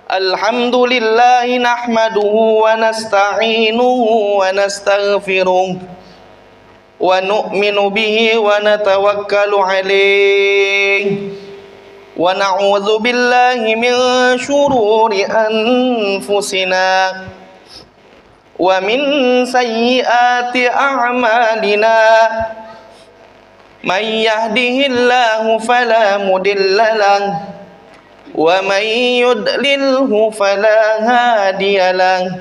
Alhamdulillah nahmaduhu wa nasta'inuhu wa nastaghfiruh wa nu'minu bihi wa natawakkalu alayh wa na'udzu billahi min syururi anfusina wa min sayyiati a'malina. Man yahdihillahu fala mudilla lahu wa man yudlilhu fala hadiya lahu.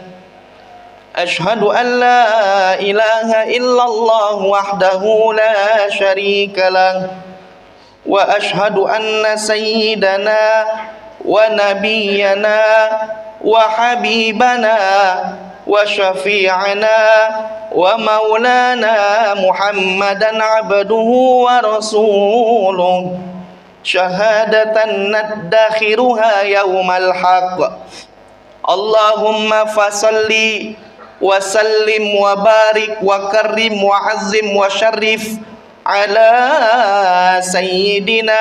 Ashhadu an la ilaha illallah wahdahu la syarika lahu wa ashhadu anna sayyidana wa nabiyyana wa habibana wa syafi'ana wa maulana Muhammadan abduhu wa rasuluh syahadatan naddakhiruha yaumal haqq. Allahumma fasalli wa sallim wa barik wa karrim wa azzim wa syarif ala sayyidina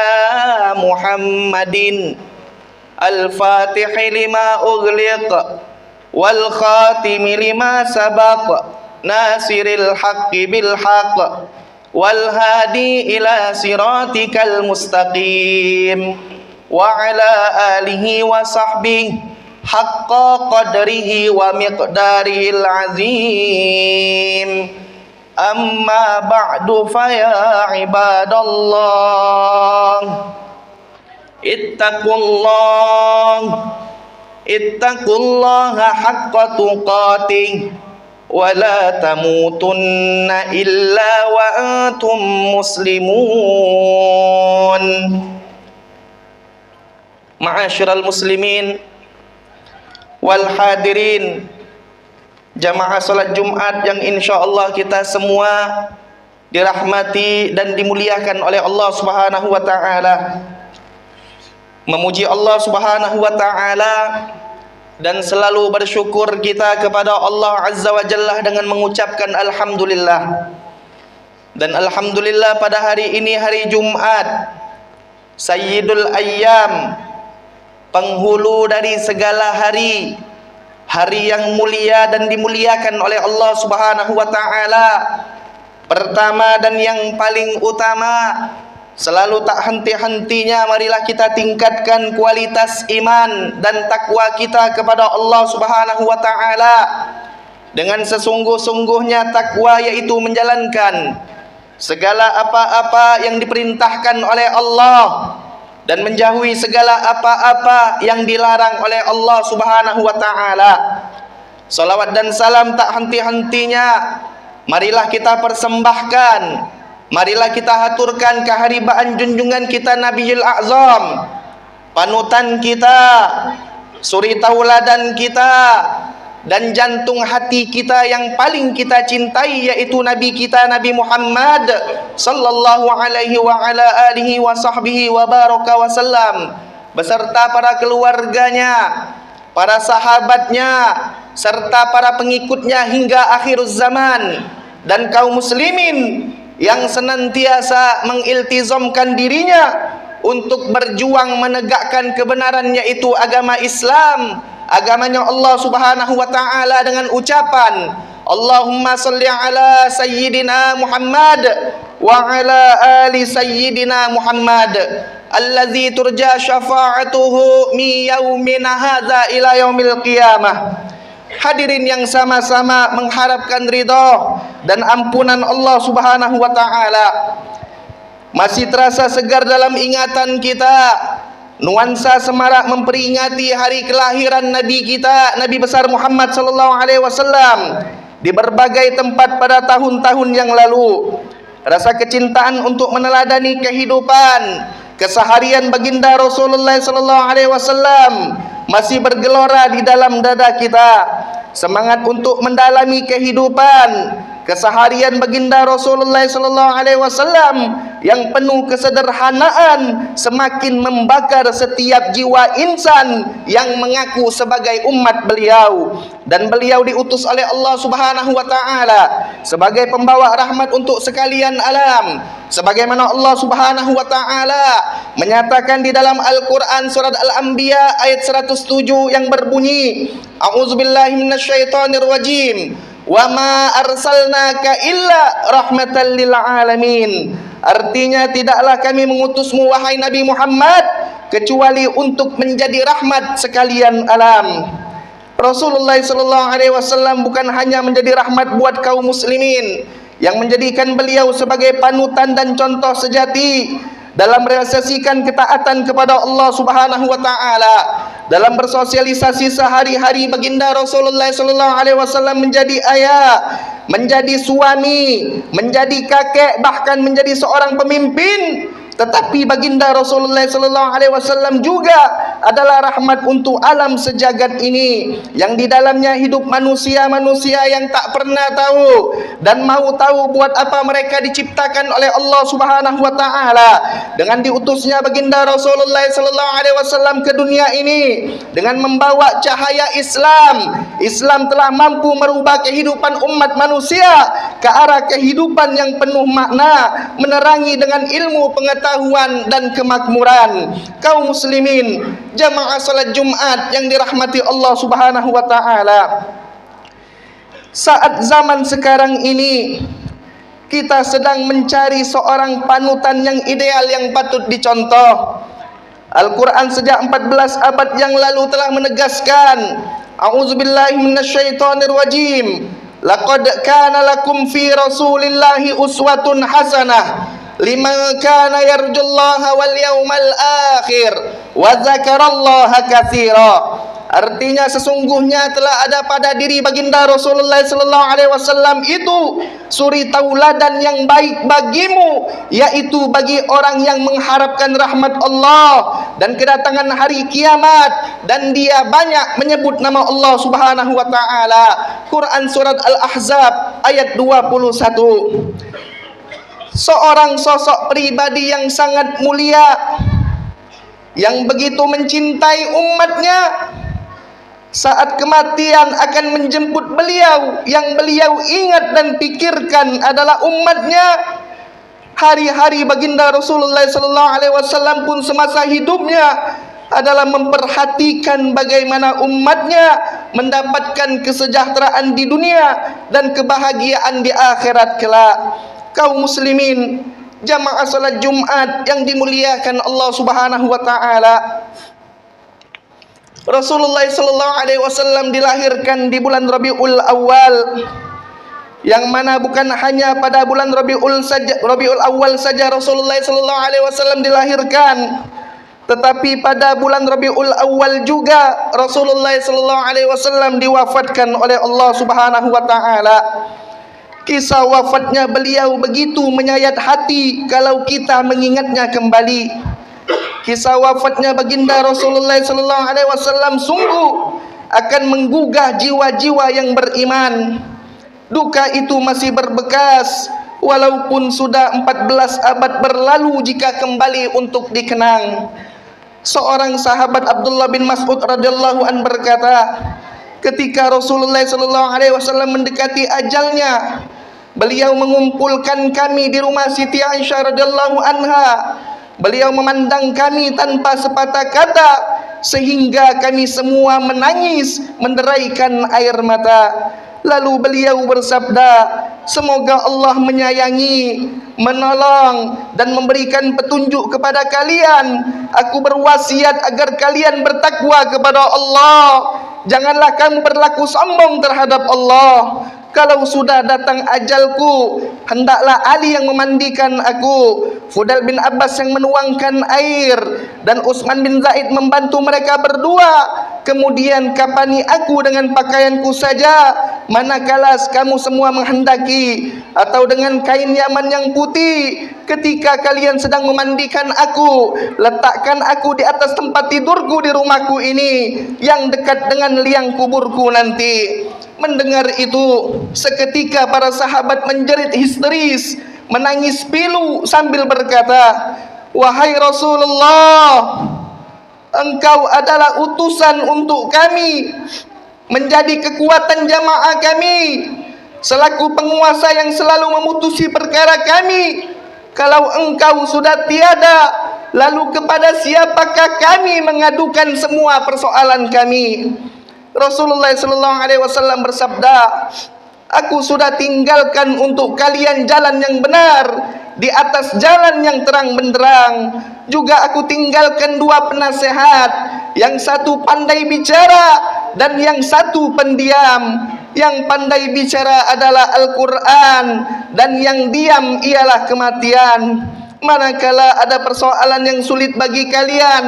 Muhammadin al-fatihi lima ughliq wal khatimi lima sabaq nasiril haqqi bil haqq wal hadi ila siratikal mustaqim wa ala alihi wa sahbihi haqqa qadrihi wa miqdarihil azim. Amma ba'du fa ya ibadallah ittaqullaha haqqa tuqatih wa la tamutunna illa wa antum muslimun. Ma'asyiral muslimin wal hadirin, jamaah salat Jumat yang insyaallah kita semua dirahmati dan dimuliakan oleh Allah Subhanahu wa taala. Memuji Allah Subhanahu wa taala dan selalu bersyukur kita kepada Allah Azza wa Jalla dengan mengucapkan alhamdulillah. Dan alhamdulillah pada hari ini, hari Jumat, Sayyidul Ayyam, penghulu dari segala hari, hari yang mulia dan dimuliakan oleh Allah Subhanahu wa taala. Pertama dan yang paling utama, selalu tak henti-hentinya marilah kita tingkatkan kualitas iman dan takwa kita kepada Allah Subhanahu wa taala. Dengan sesungguh-sungguhnya takwa yaitu menjalankan segala apa-apa yang diperintahkan oleh Allah dan menjauhi segala apa-apa yang dilarang oleh Allah Subhanahu wa taala. Salawat dan salam tak henti-hentinya marilah kita persembahkan, marilah kita haturkan keharibaan junjungan kita Nabiul A'zam, panutan kita, suri tauladan kita, dan jantung hati kita yang paling kita cintai, yaitu Nabi kita Nabi Muhammad sallallahu alaihi wa ala alihi wa sahbihi wa baraka wa sallam, beserta para keluarganya, para sahabatnya, serta para pengikutnya hingga akhir zaman, dan kaum muslimin yang senantiasa mengiltizamkan dirinya untuk berjuang menegakkan kebenaran, yaitu agama Islam, agamanya Allah Subhanahu wa taala, dengan ucapan Allahumma salli ala sayyidina Muhammad wa ala ali sayyidina Muhammad allazi turja syafa'atuhu mi yaumina hadza ila yaumil qiyamah. Hadirin yang sama-sama mengharapkan ridha dan ampunan Allah Subhanahu wa taala, masih terasa segar dalam ingatan kita nuansa semarak memperingati hari kelahiran Nabi kita, Nabi besar Muhammad sallallahu alaihi wasallam di berbagai tempat pada tahun-tahun yang lalu. Rasa kecintaan untuk meneladani kehidupan keseharian baginda Rasulullah sallallahu alaihi wasallam masih bergelora di dalam dada kita. Semangat untuk mendalami kehidupan keseharian baginda Rasulullah sallallahu alaihi wasallam yang penuh kesederhanaan semakin membakar setiap jiwa insan yang mengaku sebagai umat beliau, dan beliau diutus oleh Allah Subhanahu wa taala sebagai pembawa rahmat untuk sekalian alam, sebagaimana Allah Subhanahu wa taala menyatakan di dalam Al-Qur'an surat Al-Anbiya ayat 107 yang berbunyi, A'udzubillahi minasyaitonir rajim, wa ma arsalnaka illa rahmatan lil alamin. Artinya, tidaklah kami mengutusmu wahai Nabi Muhammad kecuali untuk menjadi rahmat sekalian alam. Rasulullah sallallahu alaihi wasallam bukan hanya menjadi rahmat buat kaum muslimin, yang menjadikan beliau sebagai panutan dan contoh sejati dalam merealisasikan ketaatan kepada Allah Subhanahu wa taala, dalam bersosialisasi sehari-hari. Baginda Rasulullah sallallahu alaihi wasallam menjadi ayah, menjadi suami, menjadi kakek, bahkan menjadi seorang pemimpin. Tetapi baginda Rasulullah sallallahu alaihi wasallam juga adalah rahmat untuk alam sejagat ini, yang di dalamnya hidup manusia-manusia yang tak pernah tahu dan mau tahu buat apa mereka diciptakan oleh Allah Subhanahu wa taala. Dengan diutusnya baginda Rasulullah sallallahu alaihi wasallam ke dunia ini dengan membawa cahaya Islam, Islam telah mampu merubah kehidupan umat manusia ke arah kehidupan yang penuh makna, menerangi dengan ilmu, pengetahuan dan kemakmuran. Kaum muslimin, jamaah salat Jumat yang dirahmati Allah Subhanahu wa taala, saat zaman sekarang ini kita sedang mencari seorang panutan yang ideal yang patut dicontoh. Al-Quran sejak 14 abad yang lalu telah menegaskan, A'udzubillahi minasyaitonir rajim, laqad kana lakum fi rasulillahi uswatun hasanah liman kana yarjullaha wal yawmal akhir wa dzakarallaha katsira. Artinya, sesungguhnya telah ada pada diri baginda Rasulullah sallallahu alaihi wasallam itu suri tauladan yang baik bagimu, yaitu bagi orang yang mengharapkan rahmat Allah dan kedatangan hari kiamat, dan dia banyak menyebut nama Allah Subhanahu wa taala. Quran surat Al-Ahzab ayat 21. Seorang sosok pribadi yang sangat mulia, yang begitu mencintai umatnya, saat kematian akan menjemput beliau, yang beliau ingat dan pikirkan adalah umatnya. Hari-hari baginda Rasulullah sallallahu alaihi wasallam pun semasa hidupnya adalah memperhatikan bagaimana umatnya mendapatkan kesejahteraan di dunia dan kebahagiaan di akhirat kelak. Kaum muslimin, jamaah salat Jumat yang dimuliakan Allah Subhanahu wa taala, Rasulullah sallallahu alaihi wasallam dilahirkan di bulan Rabiul Awal, yang mana bukan hanya pada bulan Rabiul Awal saja Rasulullah sallallahu alaihi wasallam dilahirkan, tetapi pada bulan Rabiul Awal juga Rasulullah sallallahu alaihi wasallam diwafatkan oleh Allah Subhanahu wa taala. Kisah wafatnya beliau begitu menyayat hati kalau kita mengingatnya kembali. Kisah wafatnya baginda Rasulullah sallallahu alaihi wasallam sungguh akan menggugah jiwa-jiwa yang beriman. Duka itu masih berbekas walaupun sudah 14 abad berlalu jika kembali untuk dikenang. Seorang sahabat Abdullah bin Mas'ud radhiyallahu an berkata, ketika Rasulullah sallallahu alaihi wasallam mendekati ajalnya, beliau mengumpulkan kami di rumah Siti Aisyah radhiyallahu anha. Beliau memandang kami tanpa sepatah kata sehingga kami semua menangis menderaikan air mata. Lalu beliau bersabda, semoga Allah menyayangi, menolong dan memberikan petunjuk kepada kalian. Aku berwasiat agar kalian bertakwa kepada Allah. Janganlah kamu berlaku sombong terhadap Allah. Kalau sudah datang ajalku, hendaklah Ali yang memandikan aku, Fudail bin Abbas yang menuangkan air, dan Utsman bin Zaid membantu mereka berdua. Kemudian kapani aku dengan pakaianku saja, manakala kamu semua menghendaki, atau dengan kain Yaman yang putih. Ketika kalian sedang memandikan aku, letakkan aku di atas tempat tidurku di rumahku ini, yang dekat dengan liang kuburku nanti. Mendengar itu, seketika para sahabat menjerit histeris, menangis pilu sambil berkata, "Wahai Rasulullah, Engkau adalah utusan untuk kami, menjadi kekuatan jamaah kami, selaku penguasa yang selalu memutusi perkara kami. Kalau Engkau sudah tiada, lalu kepada siapakah kami mengadukan semua persoalan kami?" Rasulullah SAW bersabda, "Aku sudah tinggalkan untuk kalian jalan yang benar, di atas jalan yang terang benderang. Juga aku tinggalkan dua penasehat, yang satu pandai bicara dan yang satu pendiam. Yang pandai bicara adalah Al-Quran, dan yang diam ialah kematian. Manakala ada persoalan yang sulit bagi kalian,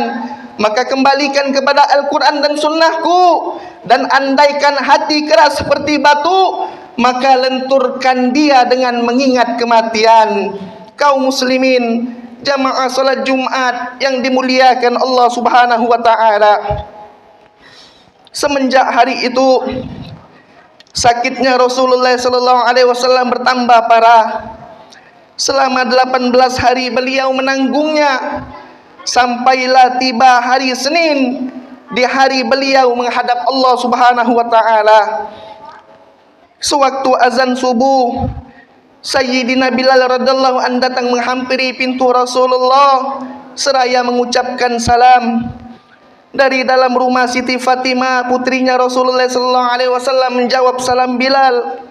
maka kembalikan kepada Al-Quran dan sunnahku, dan andaikan hati keras seperti batu, maka lenturkan dia dengan mengingat kematian." Kaum muslimin, jamaah salat Jumat yang dimuliakan Allah Subhanahu wa taala, semenjak hari itu sakitnya Rasulullah SAW bertambah parah. Selama 18 hari beliau menanggungnya, sampailah tiba hari Senin, di hari beliau menghadap Allah Subhanahu wa taala. Sewaktu azan subuh, Sayyidina Bilal radhiyallahu anhu datang menghampiri pintu Rasulullah seraya mengucapkan salam. Dari dalam rumah Siti Fatimah, putrinya Rasulullah SAW, menjawab salam Bilal,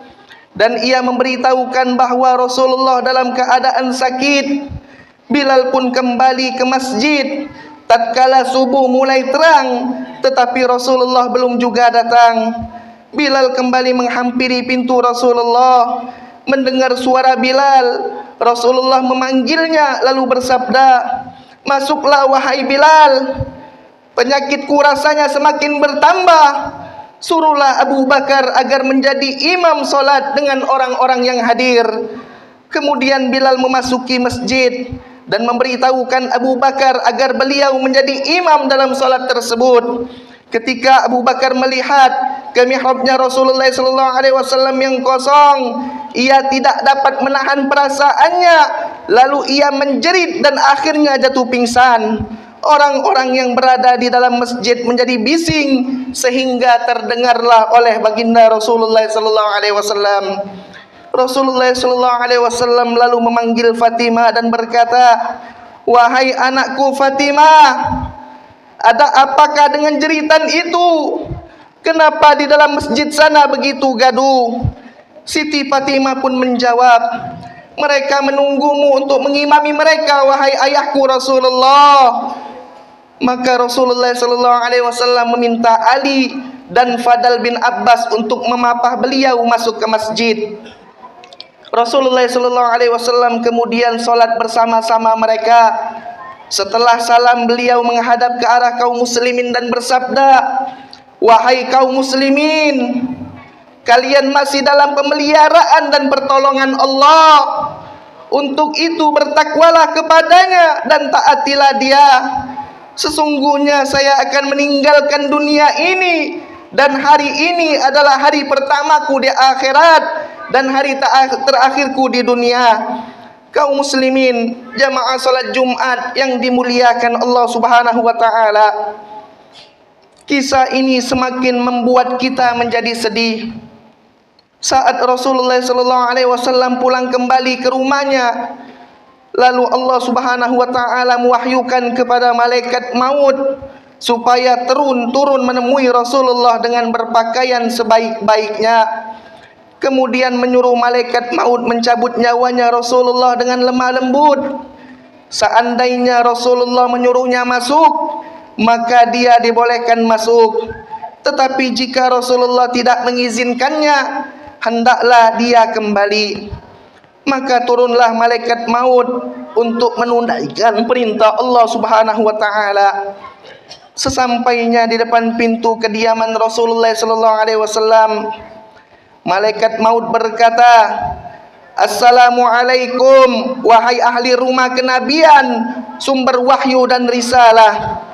dan ia memberitahukan bahwa Rasulullah dalam keadaan sakit. Bilal pun kembali ke masjid tatkala subuh mulai terang, tetapi Rasulullah belum juga datang. Bilal kembali menghampiri pintu Rasulullah. Mendengar suara Bilal, Rasulullah memanggilnya lalu bersabda, "Masuklah wahai Bilal, penyakitku rasanya semakin bertambah. Suruhlah Abu Bakar agar menjadi imam solat dengan orang-orang yang hadir." Kemudian Bilal memasuki masjid dan memberitahukan Abu Bakar agar beliau menjadi imam dalam solat tersebut. Ketika Abu Bakar melihat ke mihrabnya Rasulullah SAW yang kosong, ia tidak dapat menahan perasaannya, lalu ia menjerit dan akhirnya jatuh pingsan. Orang-orang yang berada di dalam masjid menjadi bising, sehingga terdengarlah oleh baginda Rasulullah SAW. Rasulullah SAW lalu memanggil Fatimah dan berkata, "Wahai anakku Fatimah, ada apakah dengan jeritan itu? Kenapa di dalam masjid sana begitu gaduh?" Siti Fatimah pun menjawab, "Mereka menunggumu untuk mengimami mereka, wahai ayahku Rasulullah." Maka Rasulullah SAW meminta Ali dan Fadl bin Abbas untuk memapah beliau masuk ke masjid. Rasulullah SAW kemudian solat bersama-sama mereka. Setelah salam, beliau menghadap ke arah kaum muslimin dan bersabda, "Wahai kaum muslimin, kalian masih dalam pemeliharaan dan pertolongan Allah. Untuk itu bertakwalah kepadanya dan taatilah Dia. Sesungguhnya saya akan meninggalkan dunia ini, dan hari ini adalah hari pertamaku di akhirat dan hari terakhirku di dunia." Kaum muslimin, jamaah salat Jumat yang dimuliakan Allah Subhanahu wa taala, kisah ini semakin membuat kita menjadi sedih. Saat Rasulullah SAW pulang kembali ke rumahnya, lalu Allah Subhanahu wa taala mewahyukan kepada malaikat maut supaya turun menemui Rasulullah dengan berpakaian sebaik-baiknya. Kemudian menyuruh malaikat maut mencabut nyawanya Rasulullah dengan lemah lembut. Seandainya Rasulullah menyuruhnya masuk, maka dia dibolehkan masuk. Tetapi jika Rasulullah tidak mengizinkannya, hendaklah dia kembali. Maka turunlah malaikat maut untuk menunaikan perintah Allah Subhanahu wa taala. Sesampainya di depan pintu kediaman Rasulullah SAW, malaikat maut berkata, "Assalamualaikum, wahai ahli rumah kenabian, sumber wahyu dan risalah."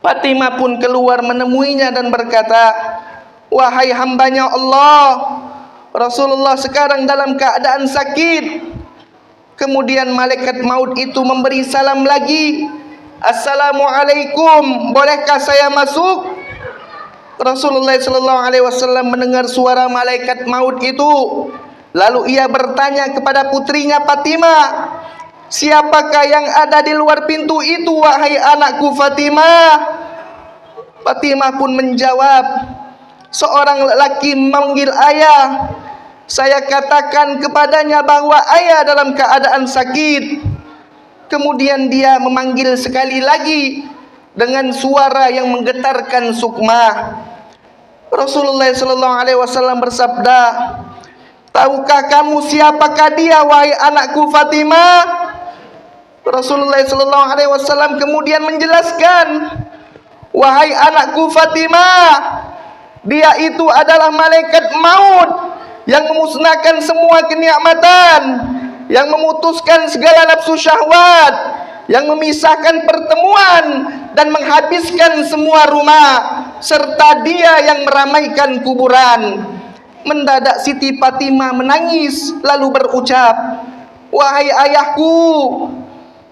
Fatimah pun keluar menemuinya dan berkata, wahai hambanya Allah, Rasulullah sekarang dalam keadaan sakit. Kemudian malaikat maut itu memberi salam lagi, Assalamualaikum, bolehkah saya masuk? Rasulullah sallallahu alaihi wasallam mendengar suara malaikat maut itu, lalu ia bertanya kepada putrinya Fatimah, siapakah yang ada di luar pintu itu, wahai anakku Fatimah? Fatimah pun menjawab, seorang lelaki memanggil ayah. Saya katakan kepadanya bahwa ayah dalam keadaan sakit. Kemudian dia memanggil sekali lagi dengan suara yang menggetarkan sukma. Rasulullah sallallahu alaihi wasallam bersabda, tahukah kamu siapakah dia, wahai anakku Fatimah? Rasulullah sallallahu alaihi wasallam kemudian menjelaskan, wahai anakku Fatimah, dia itu adalah malaikat maut yang memusnahkan semua kenikmatan, yang memutuskan segala nafsu syahwat, yang memisahkan pertemuan dan menghabiskan semua rumah, serta dia yang meramaikan kuburan. Mendadak Siti Fatimah menangis lalu berucap, wahai ayahku,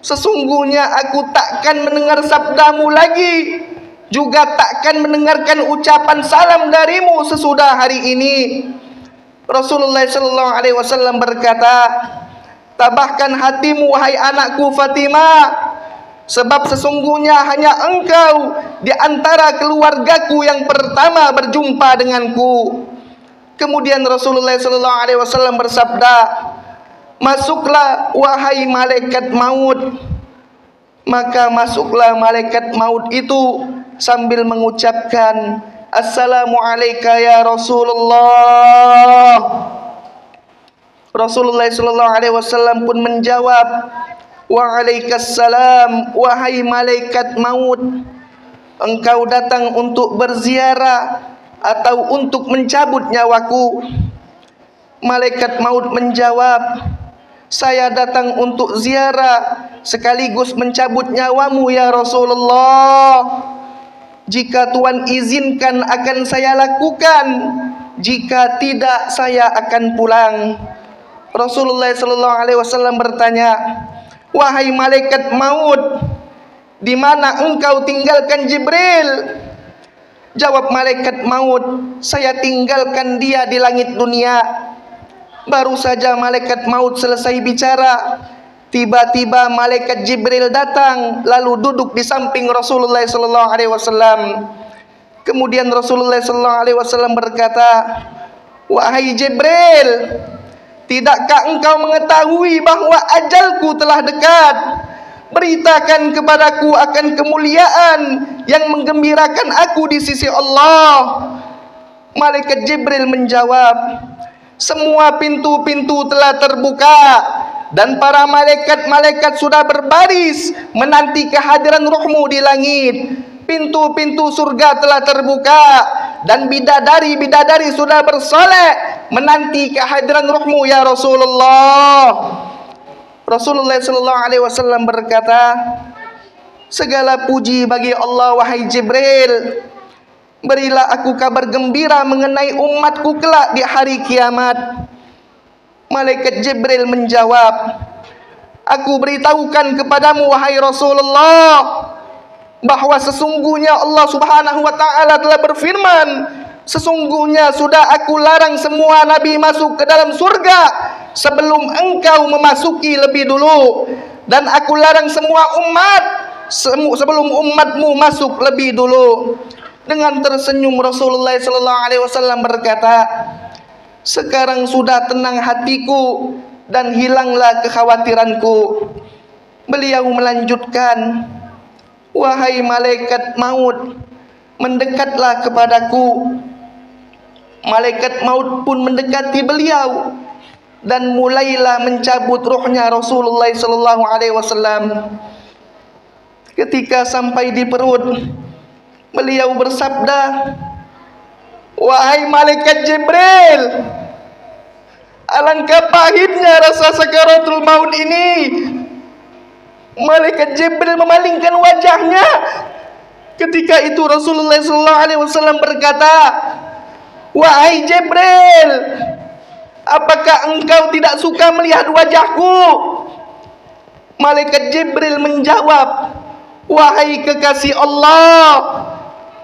sesungguhnya aku takkan mendengar sabdamu lagi, juga takkan mendengarkan ucapan salam darimu sesudah hari ini. Rasulullah sallallahu alaihi wasallam berkata, tabahkan hatimu wahai anakku Fatimah, sebab sesungguhnya hanya engkau di antara keluargaku yang pertama berjumpa denganku. Kemudian Rasulullah sallallahu alaihi wasallam bersabda, masuklah wahai malaikat maut. Maka masuklah malaikat maut itu sambil mengucapkan, Assalamualaikum ya Rasulullah. Rasulullah sallallahu alaihi wasallam pun menjawab, Waalaikumsalam, wahai malaikat maut, engkau datang untuk berziarah atau untuk mencabut nyawaku? Malaikat maut menjawab, saya datang untuk ziarah sekaligus mencabut nyawamu ya Rasulullah. Jika Tuhan izinkan akan saya lakukan, jika tidak saya akan pulang. Rasulullah sallallahu alaihi wasallam bertanya, wahai malaikat maut, di mana engkau tinggalkan Jibril? Jawab malaikat maut, saya tinggalkan dia di langit dunia. Baru saja malaikat maut selesai bicara, tiba-tiba malaikat Jibril datang lalu duduk di samping Rasulullah sallallahu alaihi wasallam. Kemudian Rasulullah sallallahu alaihi wasallam berkata, wahai Jibril, tidakkah engkau mengetahui bahwa ajalku telah dekat? Beritakan kepadaku akan kemuliaan yang menggembirakan aku di sisi Allah. Malaikat Jibril menjawab, semua pintu-pintu telah terbuka dan para malaikat-malaikat sudah berbaris menanti kehadiran ruhmu di langit. Pintu-pintu surga telah terbuka dan bidadari-bidadari sudah bersolek menanti kehadiran ruhmu ya Rasulullah. Rasulullah sallallahu alaihi wasallam berkata, segala puji bagi Allah wahai Jibril. Berilah aku kabar gembira mengenai umatku kelak di hari kiamat. Malaikat Jibril menjawab, aku beritahukan kepadamu wahai Rasulullah, bahwa sesungguhnya Allah subhanahu wa ta'ala telah berfirman, sesungguhnya sudah aku larang semua nabi masuk ke dalam surga sebelum engkau memasuki lebih dulu, dan aku larang semua umat sebelum umatmu masuk lebih dulu. Dengan tersenyum Rasulullah sallallahu alaihi wasallam berkata, sekarang sudah tenang hatiku dan hilanglah kekhawatiranku. Beliau melanjutkan, wahai malaikat maut, mendekatlah kepadaku. Malaikat maut pun mendekati beliau dan mulailah mencabut ruhnya Rasulullah sallallahu alaihi wasallam. Ketika sampai di perut, beliau bersabda, wahai malaikat Jibril, alangkah pahitnya rasa sakaratul maut ini. Malaikat Jibril memalingkan wajahnya. Ketika itu Rasulullah sallallahu alaihi wasallam berkata, Wahai Jibril, apakah engkau tidak suka melihat wajahku? Malaikat Jibril menjawab, wahai kekasih Allah,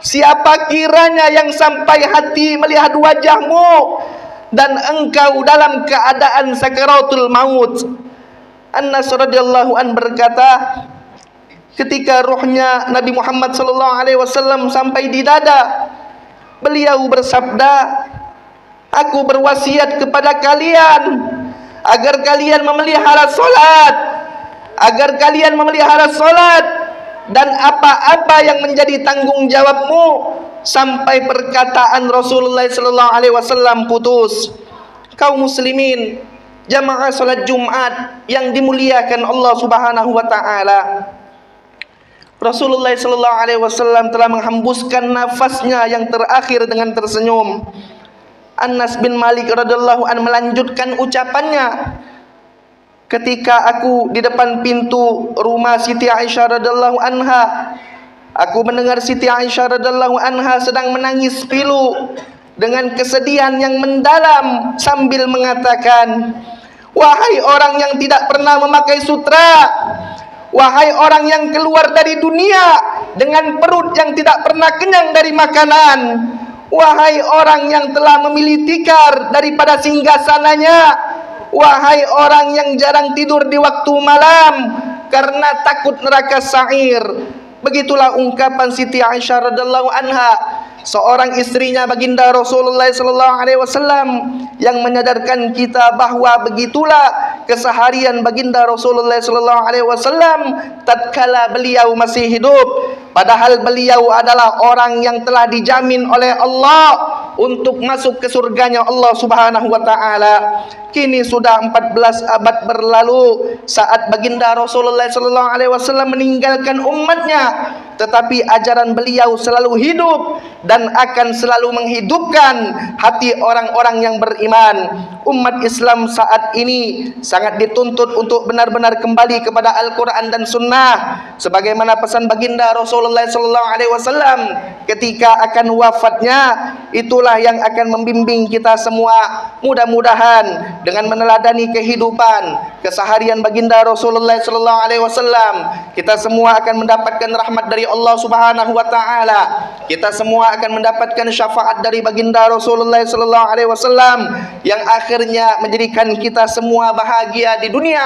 siapa kiranya yang sampai hati melihat wajahmu dan engkau dalam keadaan sakaratul maut? Anas radhiyallahu an berkata, ketika ruhnya Nabi Muhammad sallallahu alaihi wasallam sampai di dada, beliau bersabda, aku berwasiat kepada kalian agar kalian memelihara salat, dan apa-apa yang menjadi tanggung jawabmu sampai perkataan Rasulullah sallallahu alaihi wasallam putus. Kaum muslimin, jamaah salat Jumat yang dimuliakan Allah Subhanahu wa taala, Rasulullah sallallahu alaihi wasallam telah menghembuskan nafasnya yang terakhir dengan tersenyum. Anas bin Malik radhiyallahu an melanjutkan ucapannya, ketika aku di depan pintu rumah Siti Aisyah radhiyallahu anha, aku mendengar Siti Aisyah radhiyallahu anha sedang menangis pilu dengan kesedihan yang mendalam sambil mengatakan, wahai orang yang tidak pernah memakai sutra, wahai orang yang keluar dari dunia dengan perut yang tidak pernah kenyang dari makanan, wahai orang yang telah memilih tikar daripada singgasananya, wahai orang yang jarang tidur di waktu malam karena takut neraka sa'ir. Begitulah ungkapan Siti Aisyah radhiyallahu anha, seorang istrinya baginda Rasulullah sallallahu alaihi wasallam, yang menyadarkan kita bahwa begitulah keseharian baginda Rasulullah sallallahu alaihi wasallam tatkala beliau masih hidup, padahal beliau adalah orang yang telah dijamin oleh Allah untuk masuk ke surganya Allah Subhanahu wa taala. Kini sudah 14 abad berlalu saat baginda Rasulullah sallallahu alaihi wasallam meninggalkan umatnya, tetapi ajaran beliau selalu hidup dan akan selalu menghidupkan hati orang-orang yang beriman. Umat Islam saat ini sangat dituntut untuk benar-benar kembali kepada Al-Quran dan Sunnah, sebagaimana pesan baginda Rasulullah sallallahu alaihi wasallam ketika akan wafatnya. Itulah yang akan membimbing kita semua. Mudah-mudahan dengan meneladani kehidupan keseharian baginda Rasulullah sallallahu alaihi wasallam, kita semua akan mendapatkan rahmat dari Allah Subhanahu wa taala. Kita semua akan mendapatkan syafaat dari baginda Rasulullah sallallahu alaihi wasallam yang akhirnya menjadikan kita semua bahagia di dunia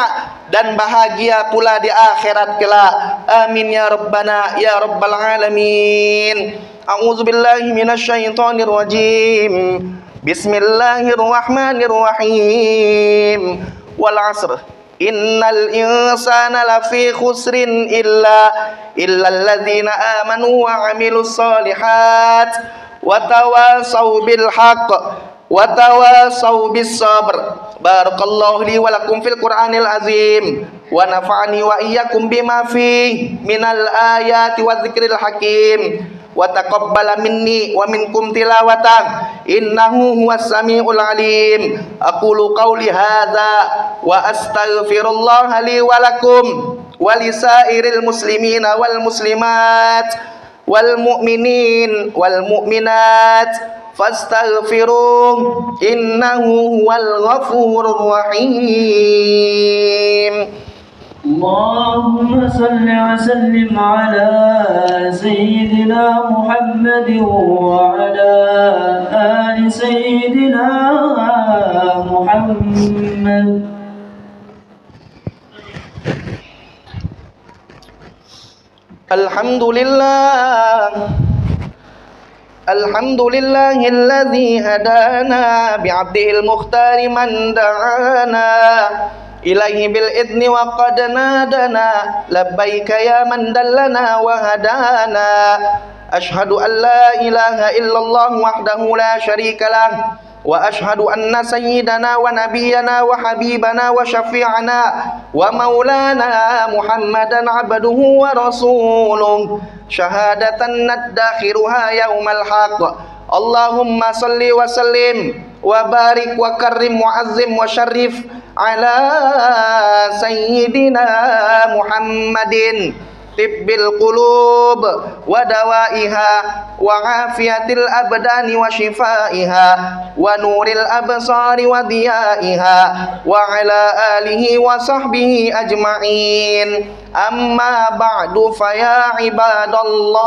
dan bahagia pula di akhirat kelak. Amin ya rabbana ya rabbal alamin. A'udzu billahi minasyaitonir rajim. Bismillahirrahmanirrahim. Wal 'asr. Innal insana lafi khusrin illa alladzina amanu wa 'amilus solihat wa tawasaw bil haqq wa tawasaw bis sabr. Barakallahu li wa lakum fil Qur'anil azim wa nafa'ani wa iyyakum bima fihi minal ayati wa dzikril hakim. Wa taqabbala minni wa minkum tilawatan innahu huwas samiul alim. Aqulu qawli hadza wa astaghfirullah li wa lakum wa lisairil muslimina wal muslimat wal mu'minin wal mu'minat fastaghfiruh innahu huwal ghafurur rahim. اللهم صل وسلم على سيدنا محمد وعلى آل سيدنا محمد. Alhamdulillahilladzi hadana bi'abdihil mukhtari man da'ana ilaihi bil idni wa qad nadana labbaika ya man dallana wa hadana. Ashhadu an la ilaha illallah wahdahu la syarika lah wa ashhadu anna sayyidana wa nabiyyana wa habibana wa syafi'ana wa maulana Muhammadan abduhu wa rasuluh syahadatan nadakhiruha yaumal haqq. Allahumma salli wa sallim wa barik wa karrim wa azim wa syarif ala sayyidina Muhammadin tibbil qulub wa dawaiha wa afiyatil abdani wa shifaiha wa nuril absari wa diyaiha wa ala alihi wa sahbihi ajma'in. Amma ba'du fa ya ibadallah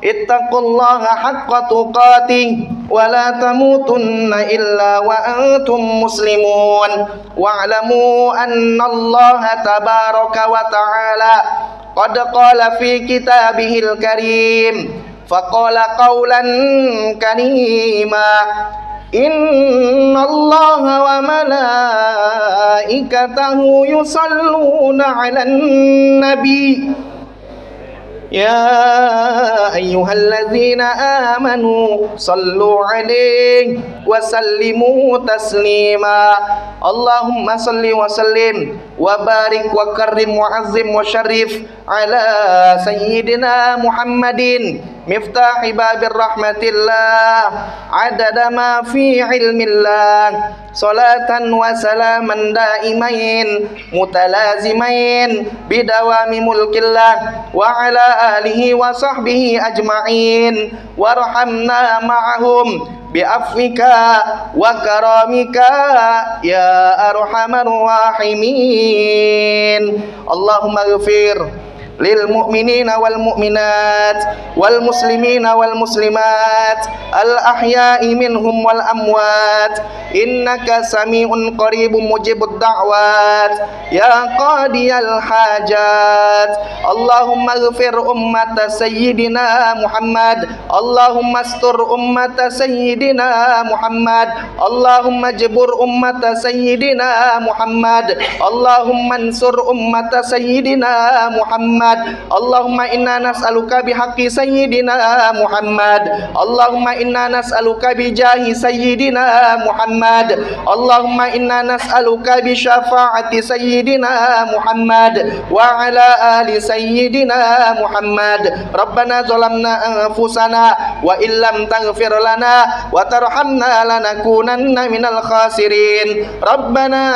ittaqullaha haqqa tuqatih wa la tamutunna illa wa antum muslimun wa'lamu anna Allaha tabaraka wa ta'ala qad qala fi kitabihil karim faqala qawlan karima inna Allaha wa malaikatahu yusalluna 'alan nabi ya ayyuhalladzina amanu sallu 'alaihi wa sallimu taslima. Allahumma salli wa sallim wa barik wa karrim wa azim wa syarif ala sayyidina Muhammadin miftahi babir rahmatillah adada ma fi ilmillah salatan wa salaman daimain mutalazimain bidawami mulkillah wa ala alihi wa sahbihi ajma'in warhamna ma'ahum bi'afwika wa karamika ya arhamar rahimin. Allahumma ighfir lil mu'minina wal mu'minat wal muslimina wal muslimat al ahya'i minhum wal amwat innaka sami'un qaribun mujibud da'wat ya qadiyal hajat. Allahumma ighfir ummata sayyidina Muhammad, Allahumma astur ummata sayyidina Muhammad, Allahumma jibur ummata sayyidina Muhammad, Allahumma ansur ummata sayyidina Muhammad. Allahumma inna nas'aluka bihaqqi sayyidina Muhammad, Allahumma inna nas'aluka bijahi sayyidina Muhammad, Allahumma inna nas'aluka bi syafaati sayyidina Muhammad wa ala ali sayyidina Muhammad. Rabbana zalamna anfusana wa illam taghfir lana wa tarhamna lanakunanna minal khasirin. Rabbana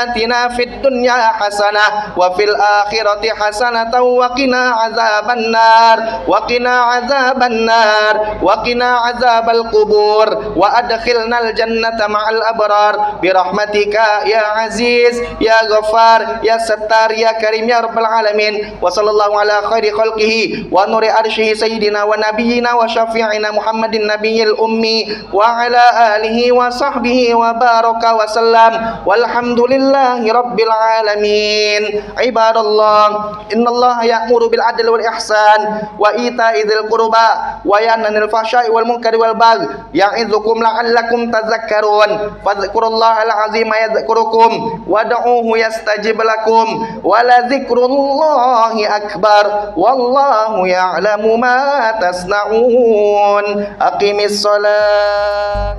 atina fid dunya hasanah wa fil akhirati hasanatan wa qina azabannar wa qina azabannar wa qina azabal qubur wa adkhilnal jannata ma'al abrar birahmatika ya aziz ya ghafar ya sattar ya karim ya rabbal alamin. Wa sallallahu ala khairi khalqihi wa nuri arsyihi sayyidina wa nabiyyina wa syafi'ina Muhammadin nabiyil ummi wa ala alihi wa sahbihi wa baraka wa sallam walhamdulillahi rabbil alamin. Ibadallah, innallaha ya'muru bil adli wal ihsan wa ita'i dzil qurba wa yanha 'anil fahsya'i wal munkari wal baghi ya'idzukum la'allakum tadhakkarun fadhkurullaha al-'azima yadhkurukum wad'uuhu yastajib lakum wa la dzikrullahi akbar wallahu ya'lamu ma tasna'un. Aqimis shalah.